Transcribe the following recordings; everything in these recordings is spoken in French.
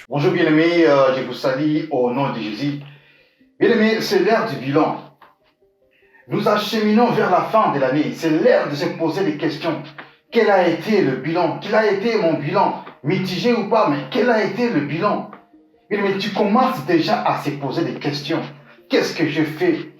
Bonjour bien-aimés, je vous salue au nom de Jésus. Bien-aimés, c'est l'heure du bilan. Nous acheminons vers la fin de l'année. C'est l'heure de se poser des questions. Quel a été le bilan? Quel a été mon bilan? Mitigé ou pas, mais quel a été le bilan? Bien-aimés, tu commences déjà à se poser des questions. Qu'est-ce que j'ai fait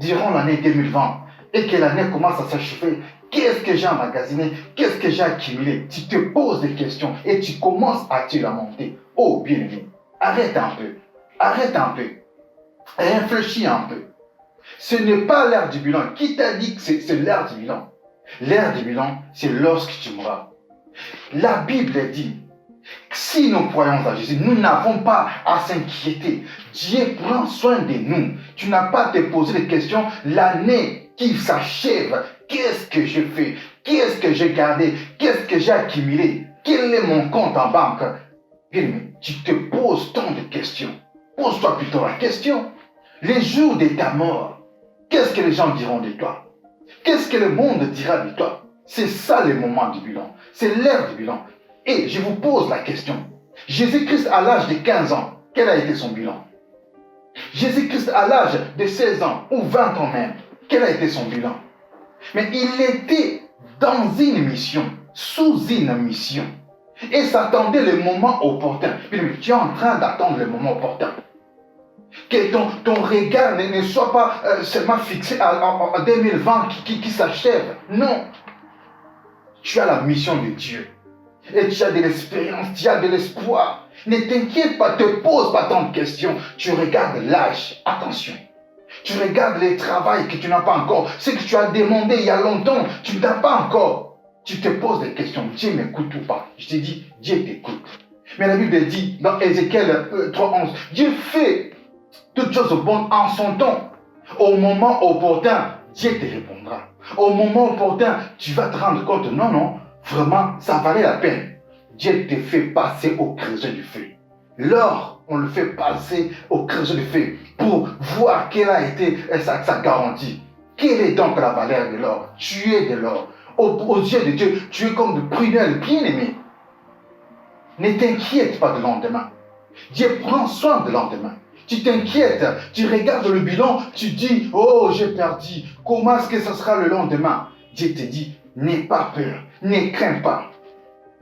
durant l'année 2020? Et que l'année commence à s'achever. Qu'est-ce que j'ai emmagasiné? Qu'est-ce que j'ai accumulé? Tu te poses des questions et tu commences à te lamenter. Oh, bien-aimé, arrête un peu. Arrête un peu. Réfléchis un peu. Ce n'est pas l'heure du bilan. Qui t'a dit que c'est l'heure du bilan? L'heure du bilan, c'est lorsque tu mourras. La Bible dit, si nous croyons à Jésus, nous n'avons pas à s'inquiéter. Dieu prend soin de nous. Tu n'as pas à te poser des questions. L'année qui s'achève, qu'est-ce que j'ai fait? Qu'est-ce que j'ai gardé? Qu'est-ce que j'ai accumulé? Quel est mon compte en banque? Bien, tu te poses tant de questions. Pose-toi plutôt la question. Les jours de ta mort, qu'est-ce que les gens diront de toi? Qu'est-ce que le monde dira de toi? C'est ça le moment du bilan. C'est l'heure du bilan. Et je vous pose la question. Jésus-Christ à l'âge de 15 ans, quel a été son bilan? Jésus-Christ à l'âge de 16 ans ou 20 ans même, quel a été son bilan? Mais il était dans une mission, sous une mission. Et s'attendait le moment opportun. Mais tu es en train d'attendre le moment opportun. Que ton regard ne soit pas seulement fixé en 2020 qui s'achève. Non. Tu as la mission de Dieu. Et tu as de l'expérience, tu as de l'espoir. Ne t'inquiète pas, ne te pose pas tant de questions. Tu regardes l'âge. Attention. Tu regardes le travail que tu n'as pas encore. Ce que tu as demandé il y a longtemps, tu n'as pas encore. Tu te poses des questions. Dieu m'écoute ou pas? Je te dis, Dieu t'écoute. Mais la Bible dit dans Ézéchiel 3:11, Dieu fait toutes choses bonnes en son temps. Au moment opportun, Dieu te répondra. Au moment opportun, tu vas te rendre compte, non, vraiment, ça valait la peine. Dieu te fait passer au creuset du feu. L'or, on le fait passer au creuset du feu pour voir quelle a été sa garantie. Quelle est donc la valeur de l'or? Tu es de l'or. Aux yeux de Dieu, tu es comme de prunelle bien-aimé. Ne t'inquiète pas de lendemain. Dieu prend soin de lendemain. Tu t'inquiètes, tu regardes le bilan, tu dis, oh, j'ai perdu. Comment est-ce que ce sera le lendemain? Dieu te dit, n'aie pas peur, ne crains pas.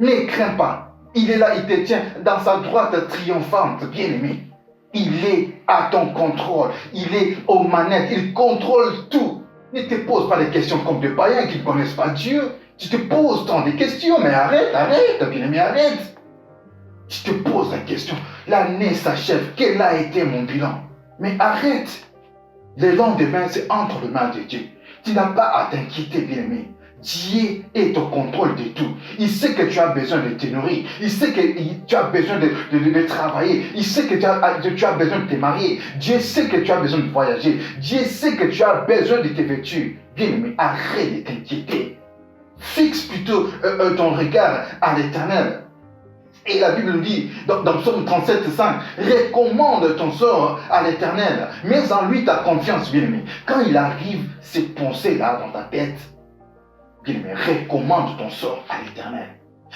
Ne crains pas. Il est là, il te tient dans sa droite triomphante, bien-aimé. Il est à ton contrôle. Il est aux manettes. Il contrôle tout. Ne te pose pas des questions comme des païens qui ne connaissent pas Dieu. Tu te poses tant de questions, mais arrête, bien-aimé, arrête. Tu te poses la question. L'année s'achève. Quel a été mon bilan? Mais arrête. Le lendemain, c'est entre les mains de Dieu. Tu n'as pas à t'inquiéter, bien-aimé. Dieu est au contrôle de tout. Il sait que tu as besoin de te nourrir. Il sait que tu as besoin de travailler. Il sait que tu as besoin de te marier. Dieu sait que tu as besoin de voyager. Dieu sait que tu as besoin de te vêtir. Bien-aimé, arrête de t'inquiéter. Fixe plutôt ton regard à l'Éternel. Et la Bible nous dit, dans Psaume 37:5, recommande ton sort à l'Éternel. Mets en lui ta confiance, bien-aimé. Quand il arrive ces pensées-là dans ta tête, bien-aimé, recommande ton sort à l'Éternel.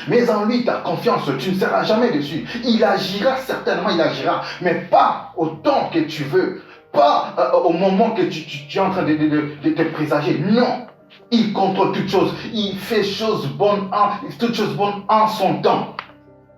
Mets en lui ta confiance, tu ne seras jamais déçu. Il agira, certainement il agira, mais pas au temps que tu veux, pas au moment que tu es en train de te présager. Non, il contrôle toutes choses, il fait toutes choses bonnes en son temps.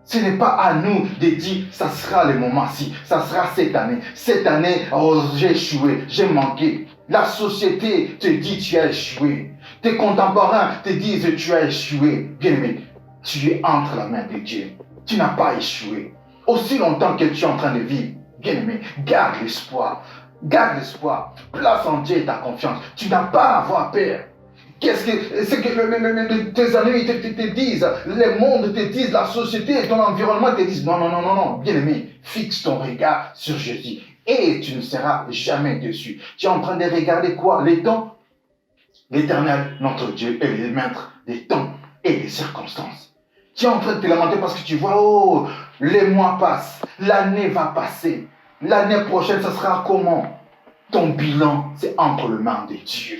Ce n'est pas à nous de dire, ça sera le moment-ci, ça sera cette année. Cette année, oh, j'ai échoué, j'ai manqué. La société te dit, tu as échoué. Tes contemporains te disent, tu as échoué. Bien-aimé, tu es entre la main de Dieu. Tu n'as pas échoué. Aussi longtemps que tu es en train de vivre, bien-aimé, garde l'espoir. Garde l'espoir. Place en Dieu ta confiance. Tu n'as pas à avoir peur. Qu'est-ce que tes amis te disent, le monde te disent, la société, ton environnement te disent, non, bien-aimé, fixe ton regard sur Jésus et tu ne seras jamais déçu. Tu es en train de regarder quoi? Les temps? L'Éternel, notre Dieu, est le maître des temps et des circonstances. Tu es en train de te lamenter parce que tu vois, oh, les mois passent, l'année va passer, l'année prochaine, ça sera comment? Ton bilan, c'est entre les mains de Dieu.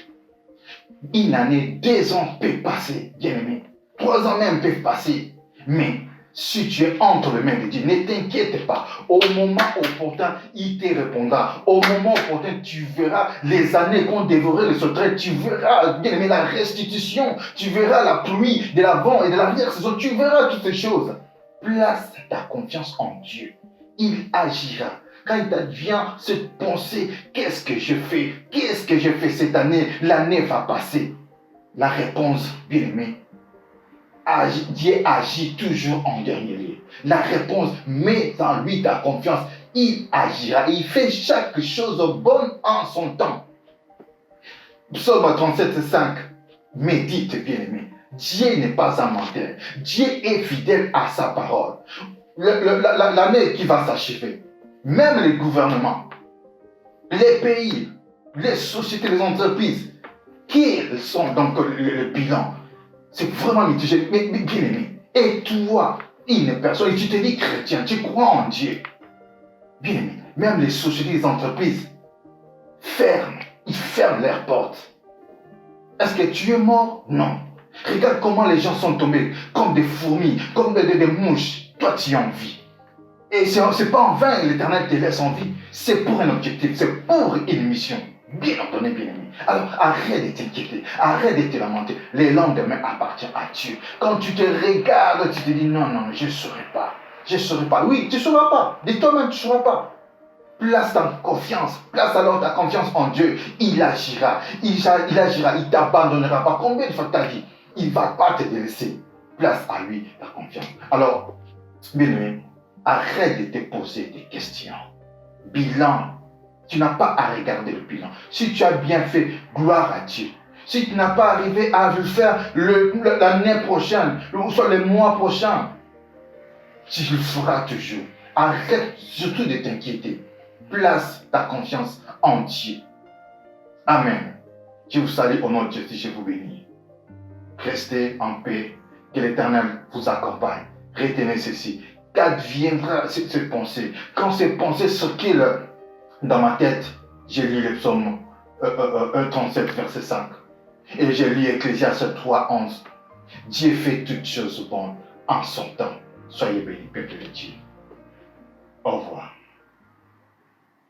Une année, 2 ans peuvent passer, bien-aimé. 3 ans même peuvent passer. Mais si tu es entre les mains de Dieu, ne t'inquiète pas. Au moment opportun, il te répondra. Au moment opportun, tu verras les années qu'on dévorait le sauterelles. Tu verras, bien aimé, la restitution. Tu verras la pluie de l'avant et de l'arrière-saison. Tu verras toutes ces choses. Place ta confiance en Dieu. Il agira. Quand il t'advient cette pensée, qu'est-ce que je fais? Qu'est-ce que je fais cette année? L'année va passer. La réponse, bien aimé, Dieu agit toujours en dernier lieu. La réponse, mets en lui ta confiance. Il agira. Il fait chaque chose bonne en son temps. Psaume 37,5. Médite, bien-aimé. Dieu n'est pas un menteur. Dieu est fidèle à sa parole. L'année qui va s'achever, même les gouvernements, les pays, les sociétés, les entreprises, quels sont donc le bilan? C'est vraiment mitigé, mais bien aimé. Et toi, une personne, et tu te dis chrétien, tu crois en Dieu. Bien aimé, même les sociétés, les entreprises ils ferment leurs portes. Est-ce que tu es mort? Non. Regarde comment les gens sont tombés, comme des fourmis, comme des mouches. Toi, tu es en vie. Et ce n'est pas en vain l'Éternel te laisse en vie. C'est pour un objectif, c'est pour une mission. Bien entendu, bien aimé. Alors arrête de t'inquiéter, arrête de te lamenter. Les lendemains appartiennent à Dieu. Quand tu te regardes, tu te dis non, non, je ne saurais pas. Je ne saurais pas. Oui, tu ne sauras pas. De toi-même, tu ne sauras pas. Place ta confiance, place alors ta confiance en Dieu. Il agira, agira, il ne t'abandonnera pas. Combien de fois tu as dit, il ne va pas te délaisser. Place à lui ta confiance. Alors, bien aimé, arrête de te poser des questions. Bilan. Tu n'as pas à regarder le bilan. Si tu as bien fait, gloire à Dieu. Si tu n'as pas arrivé à le faire l'année prochaine, ou soit le mois prochain, tu le feras toujours. Arrête surtout de t'inquiéter. Place ta confiance en Dieu. Amen. Je vous salue au nom de Jésus, je vous bénis. Restez en paix. Que l'Éternel vous accompagne. Retenez ceci. Qu'adviendra cette pensée? Quand ces pensées circulent dans ma tête, j'ai lu le psaume 37, verset 5. Et j'ai lu Ecclésiaste 3, 11. Dieu fait toutes choses bonnes en son temps. Soyez bénis, peuple de Dieu. Au revoir.